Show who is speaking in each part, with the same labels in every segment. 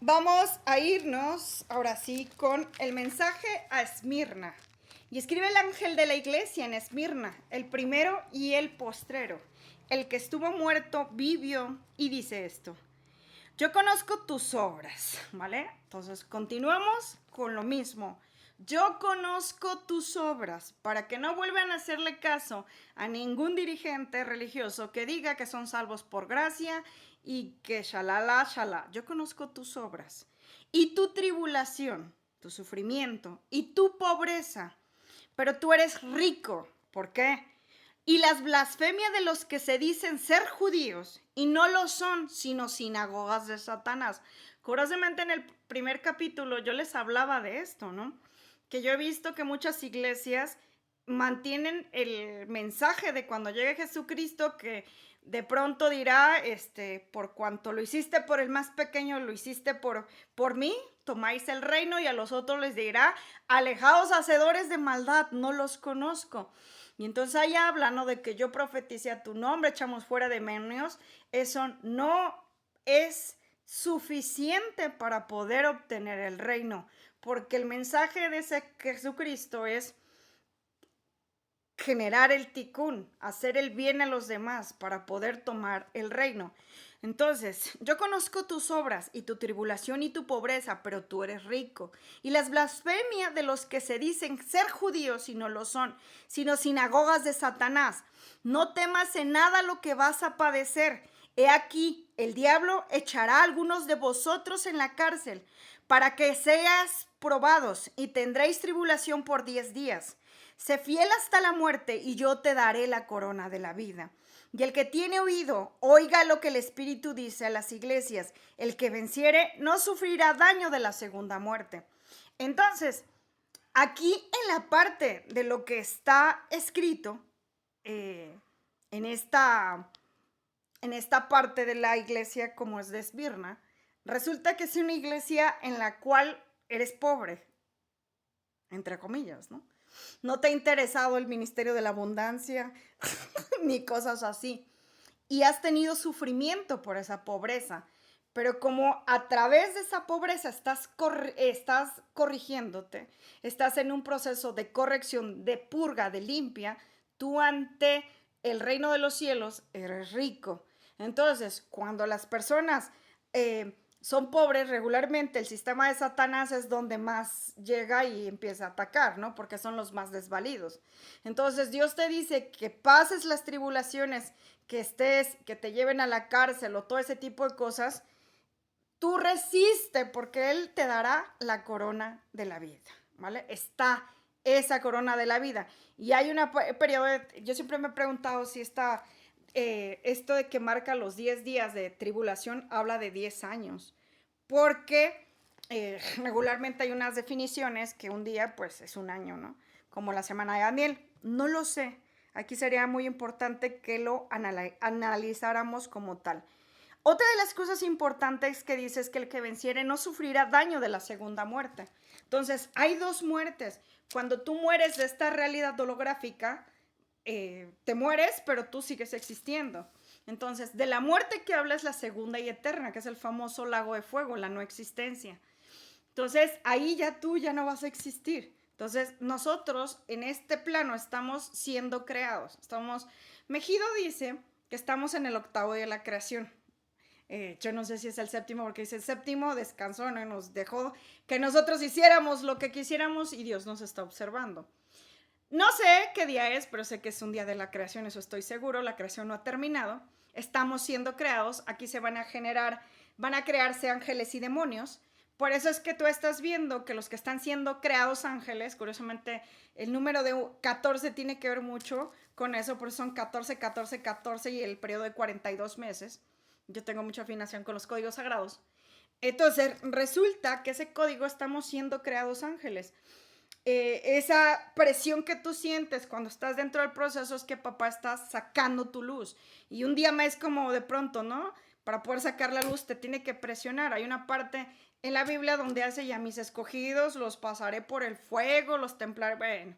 Speaker 1: Vamos a irnos ahora sí con el mensaje a Esmirna. Y escribe el ángel de la iglesia en Esmirna, el primero y el postrero. El que estuvo muerto vivió y dice esto. Yo conozco tus obras, ¿vale? Entonces continuamos con lo mismo. Yo conozco tus obras, para que no vuelvan a hacerle caso a ningún dirigente religioso que diga que son salvos por gracia y que shalala, shalá. Yo conozco tus obras y tu tribulación, tu sufrimiento y tu pobreza, pero tú eres rico. ¿Por qué? Y las blasfemias de los que se dicen ser judíos y no lo son, sino sinagogas de Satanás. Curiosamente en el primer capítulo yo les hablaba de esto, ¿no? Que yo he visto que muchas iglesias mantienen el mensaje de cuando llegue Jesucristo, que de pronto dirá, por cuanto lo hiciste por el más pequeño, lo hiciste por mí, tomáis el reino, y a los otros les dirá, alejaos hacedores de maldad, no los conozco. Y entonces ahí habla, ¿no? De que yo profetice a tu nombre, echamos fuera demonios. Eso no es suficiente para poder obtener el reino, porque el mensaje de ese Jesucristo es generar el ticún, hacer el bien a los demás para poder tomar el reino. Entonces, yo conozco tus obras y tu tribulación y tu pobreza, pero tú eres rico. Y las blasfemias de los que se dicen ser judíos y no lo son, sino sinagogas de Satanás. No temas en nada lo que vas a padecer. He aquí, el diablo echará a algunos de vosotros en la cárcel para que seas probados y tendréis tribulación por 10 días. Sé fiel hasta la muerte y yo te daré la corona de la vida. Y el que tiene oído, oiga lo que el Espíritu dice a las iglesias. El que venciere no sufrirá daño de la segunda muerte. Entonces, aquí en la parte de lo que está escrito, en esta parte de la iglesia como es de Esmirna, resulta que es una iglesia en la cual eres pobre, entre comillas, ¿no? No te ha interesado el ministerio de la abundancia ni cosas así. Y has tenido sufrimiento por esa pobreza. Pero como a través de esa pobreza estás corrigiéndote, estás en un proceso de corrección, de purga, de limpia, tú ante el reino de los cielos eres rico. Entonces, cuando las personas son pobres, regularmente el sistema de Satanás es donde más llega y empieza a atacar, ¿no? Porque son los más desvalidos. Entonces Dios te dice que pases las tribulaciones, que que te lleven a la cárcel o todo ese tipo de cosas. Tú resiste porque Él te dará la corona de la vida, ¿vale? Está esa corona de la vida. Y hay una periodo, yo siempre me he preguntado si esto de que marca los 10 días de tribulación habla de 10 años, porque regularmente hay unas definiciones que un día pues es un año, ¿no? Como la semana de Daniel. No lo sé. Aquí sería muy importante que lo analizáramos como tal. Otra de las cosas importantes que dice es que el que venciere no sufrirá daño de la segunda muerte. Entonces, hay dos muertes. Cuando tú mueres de esta realidad holográfica, te mueres, pero tú sigues existiendo. Entonces, de la muerte que habla es la segunda y eterna, que es el famoso lago de fuego, la no existencia. Entonces, ahí ya tú ya no vas a existir. Entonces, nosotros en este plano estamos siendo creados. Mejido dice que estamos en el octavo de la creación. Yo no sé si es el séptimo, porque dice el séptimo descansó, no nos dejó que nosotros hiciéramos lo que quisiéramos y Dios nos está observando. No sé qué día es, pero sé que es un día de la creación, eso estoy seguro. La creación no ha terminado. Estamos siendo creados. Aquí se van a crearse ángeles y demonios. Por eso es que tú estás viendo que los que están siendo creados ángeles, curiosamente, el número de 14 tiene que ver mucho con eso, por eso son 14, 14, 14 y el periodo de 42 meses. Yo tengo mucha afinación con los códigos sagrados. Entonces, resulta que ese código estamos siendo creados ángeles. Esa presión que tú sientes cuando estás dentro del proceso es que papá está sacando tu luz. Y un día más como de pronto, ¿no? Para poder sacar la luz te tiene que presionar. Hay una parte en la Biblia donde hace ya mis escogidos, los pasaré por el fuego, los templaré. Bueno,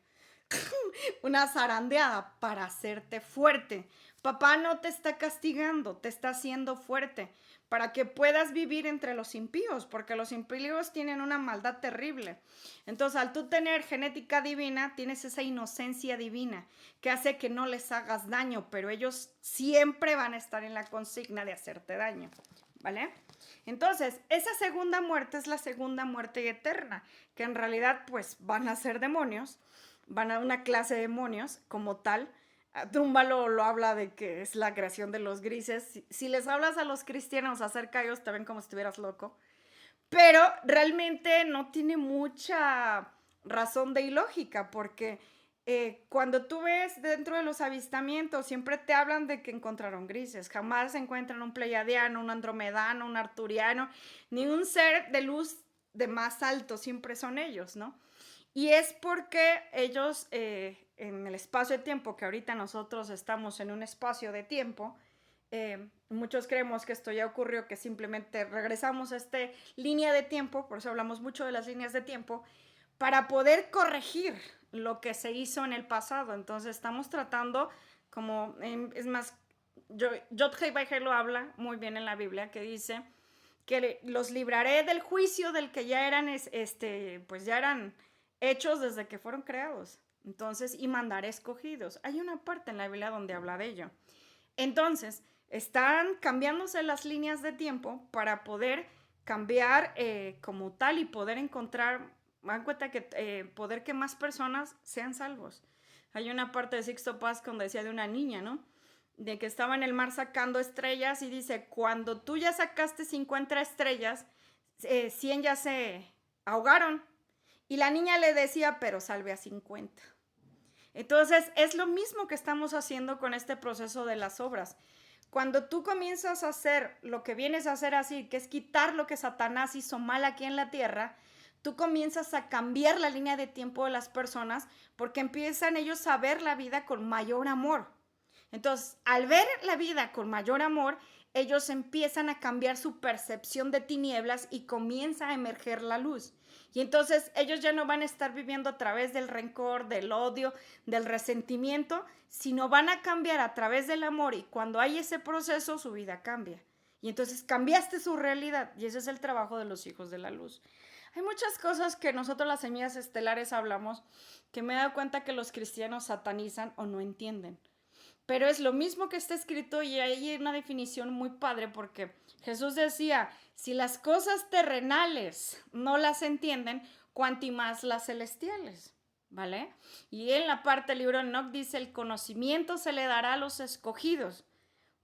Speaker 1: una zarandeada para hacerte fuerte, Papá no te está castigando, te está haciendo fuerte para que puedas vivir entre los impíos, porque los impíos tienen una maldad terrible. Entonces, al tú tener genética divina, tienes esa inocencia divina que hace que no les hagas daño, pero ellos siempre van a estar en la consigna de hacerte daño, ¿vale? Entonces, esa segunda muerte es la segunda muerte eterna, que en realidad pues van a ser demonios, van a una clase de demonios como tal. Tumba lo habla de que es la creación de los grises. Si les hablas a los cristianos acerca de ellos, te ven como si estuvieras loco. Pero realmente no tiene mucha razón de ilógica, porque cuando tú ves dentro de los avistamientos, siempre te hablan de que encontraron grises. Jamás se encuentran un pleiadiano, un andromedano, un arturiano, ni un ser de luz de más alto, siempre son ellos, ¿no? Y es porque ellos, en el espacio de tiempo, que ahorita nosotros estamos en un espacio de tiempo, muchos creemos que esto ya ocurrió, que simplemente regresamos a esta línea de tiempo, por eso hablamos mucho de las líneas de tiempo, para poder corregir lo que se hizo en el pasado. Entonces estamos tratando, como, es más, Yod-Heh Vah-Heh lo habla muy bien en la Biblia, que dice que los libraré del juicio del que ya eran, pues ya eran hechos desde que fueron creados. Entonces, y mandaré escogidos. Hay una parte en la Biblia donde habla de ello. Entonces, están cambiándose las líneas de tiempo para poder cambiar como tal y poder encontrar, dan cuenta que poder que más personas sean salvos. Hay una parte de Sixto Paz donde decía de una niña, ¿no? De que estaba en el mar sacando estrellas y dice, cuando tú ya sacaste 50 estrellas, 100 ya se ahogaron. Y la niña le decía, pero salve a 50. Entonces, es lo mismo que estamos haciendo con este proceso de las obras. Cuando tú comienzas a hacer lo que vienes a hacer así, que es quitar lo que Satanás hizo mal aquí en la tierra, tú comienzas a cambiar la línea de tiempo de las personas porque empiezan ellos a ver la vida con mayor amor. Entonces, al ver la vida con mayor amor, ellos empiezan a cambiar su percepción de tinieblas y comienza a emerger la luz. Y entonces ellos ya no van a estar viviendo a través del rencor, del odio, del resentimiento, sino van a cambiar a través del amor, y cuando hay ese proceso su vida cambia. Y entonces cambiaste su realidad, y ese es el trabajo de los hijos de la luz. Hay muchas cosas que nosotros las semillas estelares hablamos que me he dado cuenta que los cristianos satanizan o no entienden. Pero es lo mismo que está escrito, y hay una definición muy padre, porque Jesús decía, si las cosas terrenales no las entienden, cuanti más las celestiales, ¿vale? Y en la parte del libro de Enoch dice, el conocimiento se le dará a los escogidos,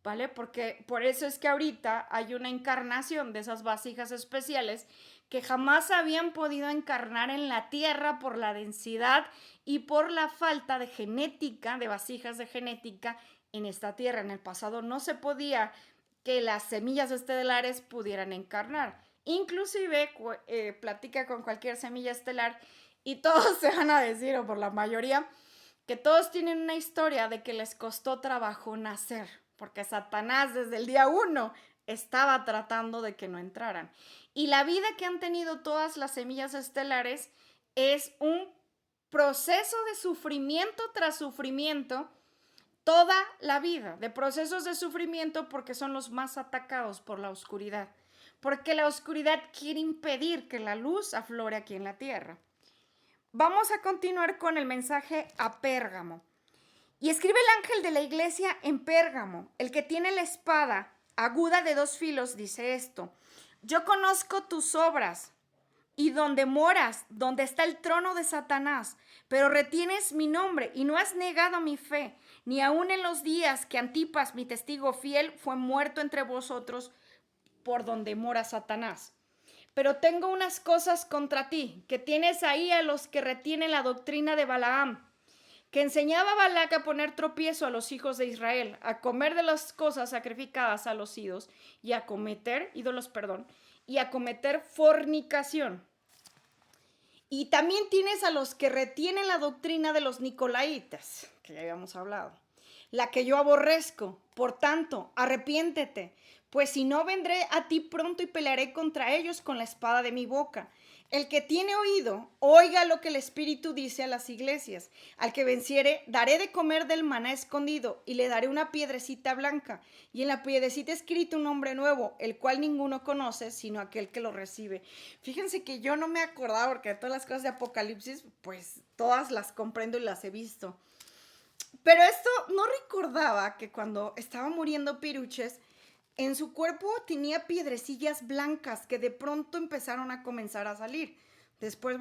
Speaker 1: ¿vale? Porque por eso es que ahorita hay una encarnación de esas vasijas especiales que jamás habían podido encarnar en la tierra por la densidad y por la falta de genética, de vasijas de genética en esta tierra. En el pasado no se podía que las semillas estelares pudieran encarnar. Inclusive platica con cualquier semilla estelar y todos se van a decir, o por la mayoría, que todos tienen una historia de que les costó trabajo nacer, porque Satanás desde el día 1 estaba tratando de que no entraran. Y la vida que han tenido todas las semillas estelares es un proceso de sufrimiento tras sufrimiento, toda la vida, de procesos de sufrimiento, porque son los más atacados por la oscuridad, porque la oscuridad quiere impedir que la luz aflore aquí en la tierra. Vamos a continuar con el mensaje a Pérgamo. Y escribe el ángel de la iglesia en Pérgamo, el que tiene la espada aguda de 2 filos, dice esto: yo conozco tus obras y donde moras, donde está el trono de Satanás, pero retienes mi nombre y no has negado mi fe, ni aun en los días que Antipas, mi testigo fiel, fue muerto entre vosotros, por donde mora Satanás. Pero tengo unas cosas contra ti, que tienes ahí a los que retienen la doctrina de Balaam, que enseñaba a Balac a poner tropiezo a los hijos de Israel, a comer de las cosas sacrificadas a los ídolos y a cometer y a cometer fornicación. Y también tienes a los que retienen la doctrina de los nicolaitas, que ya habíamos hablado. la que yo aborrezco. Por tanto, arrepiéntete, pues si no vendré a ti pronto y pelearé contra ellos con la espada de mi boca. El que tiene oído, oiga lo que el Espíritu dice a las iglesias. Al que venciere, daré de comer del maná escondido y le daré una piedrecita blanca. Y en la piedrecita escrito un nombre nuevo, el cual ninguno conoce, sino aquel que lo recibe. Fíjense que yo no me acordaba, porque de todas las cosas de Apocalipsis, pues todas las comprendo y las he visto. Pero esto no recordaba que cuando estaba muriendo Piruches, en su cuerpo tenía piedrecillas blancas que de pronto empezaron a comenzar a salir. Después,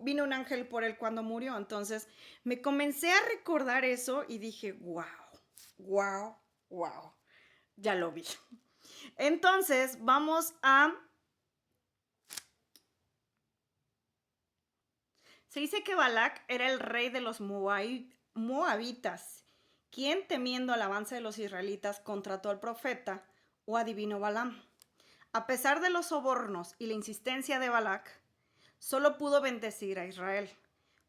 Speaker 1: vino un ángel por él cuando murió. Entonces me comencé a recordar eso y dije, wow, wow, wow, ya lo vi. Entonces vamos a... Se dice que Balac era el rey de los moabitas, quien, temiendo al avance de los israelitas, contrató al profeta o adivino Balaam. A pesar de los sobornos y la insistencia de Balac, solo pudo bendecir a Israel,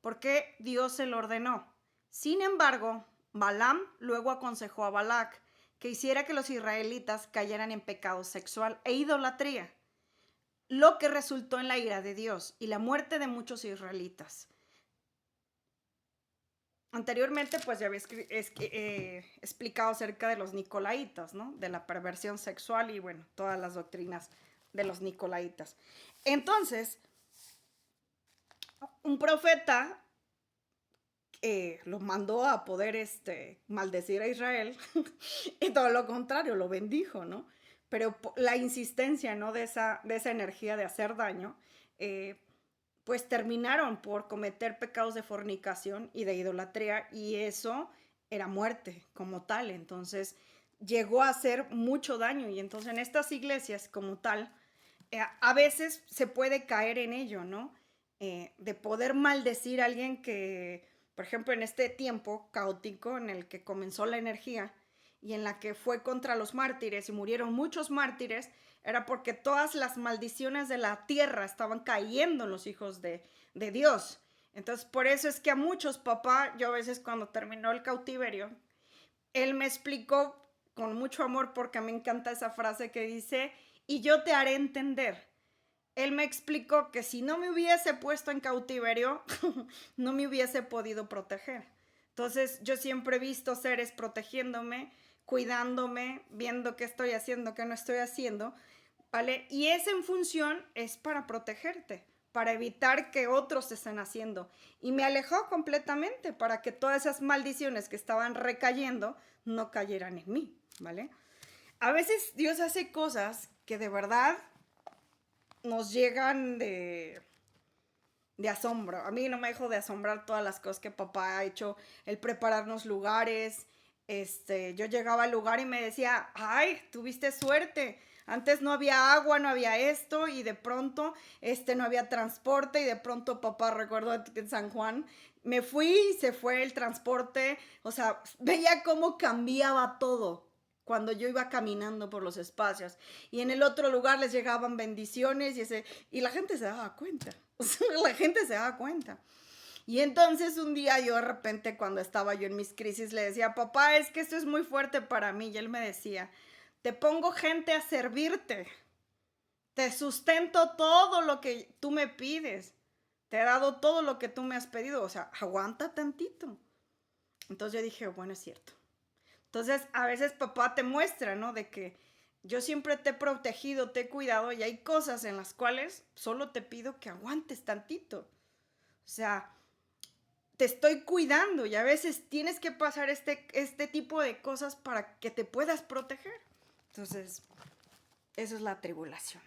Speaker 1: porque Dios se lo ordenó. Sin embargo, Balaam luego aconsejó a Balac que hiciera que los israelitas cayeran en pecado sexual e idolatría, lo que resultó en la ira de Dios y la muerte de muchos israelitas. Anteriormente, pues ya había explicado acerca de los nicolaitas, ¿no? De la perversión sexual y, bueno, todas las doctrinas de los nicolaitas. Entonces, un profeta lo mandó a poder maldecir a Israel y todo lo contrario, lo bendijo, ¿no? Pero la insistencia, ¿no? de esa energía de hacer daño, pues terminaron por cometer pecados de fornicación y de idolatría, y eso era muerte como tal. Entonces llegó a hacer mucho daño, y entonces en estas iglesias como tal, a veces se puede caer en ello, ¿no? De poder maldecir a alguien que, por ejemplo, en este tiempo caótico en el que comenzó la energía y en la que fue contra los mártires y murieron muchos mártires, era porque todas las maldiciones de la tierra estaban cayendo en los hijos de Dios. Entonces, por eso es que a muchos, papá, yo a veces cuando terminó el cautiverio, él me explicó con mucho amor, porque me encanta esa frase que dice, y yo te haré entender. Él me explicó que si no me hubiese puesto en cautiverio, no me hubiese podido proteger. Entonces, yo siempre he visto seres protegiéndome, cuidándome, viendo qué estoy haciendo, qué no estoy haciendo, ¿vale? Y esa en función es para protegerte, para evitar que otros estén haciendo. Y me alejó completamente para que todas esas maldiciones que estaban recayendo no cayeran en mí, ¿vale? A veces Dios hace cosas que de verdad nos llegan de asombro. A mí no me dejó de asombrar todas las cosas que papá ha hecho, el prepararnos lugares. Yo llegaba al lugar y me decía, ay, tuviste suerte. Antes no había agua, no había esto, y de pronto no había transporte, y de pronto papá, recuerdo en San Juan, me fui y se fue el transporte. O sea, veía cómo cambiaba todo cuando yo iba caminando por los espacios. Y en el otro lugar les llegaban bendiciones y la gente se daba cuenta. O sea, la gente se daba cuenta. Y entonces un día yo de repente, cuando estaba yo en mis crisis, le decía, papá, es que esto es muy fuerte para mí. Y él me decía, te pongo gente a servirte. Te sustento todo lo que tú me pides. Te he dado todo lo que tú me has pedido. O sea, aguanta tantito. Entonces yo dije, bueno, es cierto. Entonces, a veces papá te muestra, ¿no? De que yo siempre te he protegido, te he cuidado, y hay cosas en las cuales solo te pido que aguantes tantito. O sea, te estoy cuidando, y a veces tienes que pasar este tipo de cosas para que te puedas proteger. Entonces, eso es la tribulación.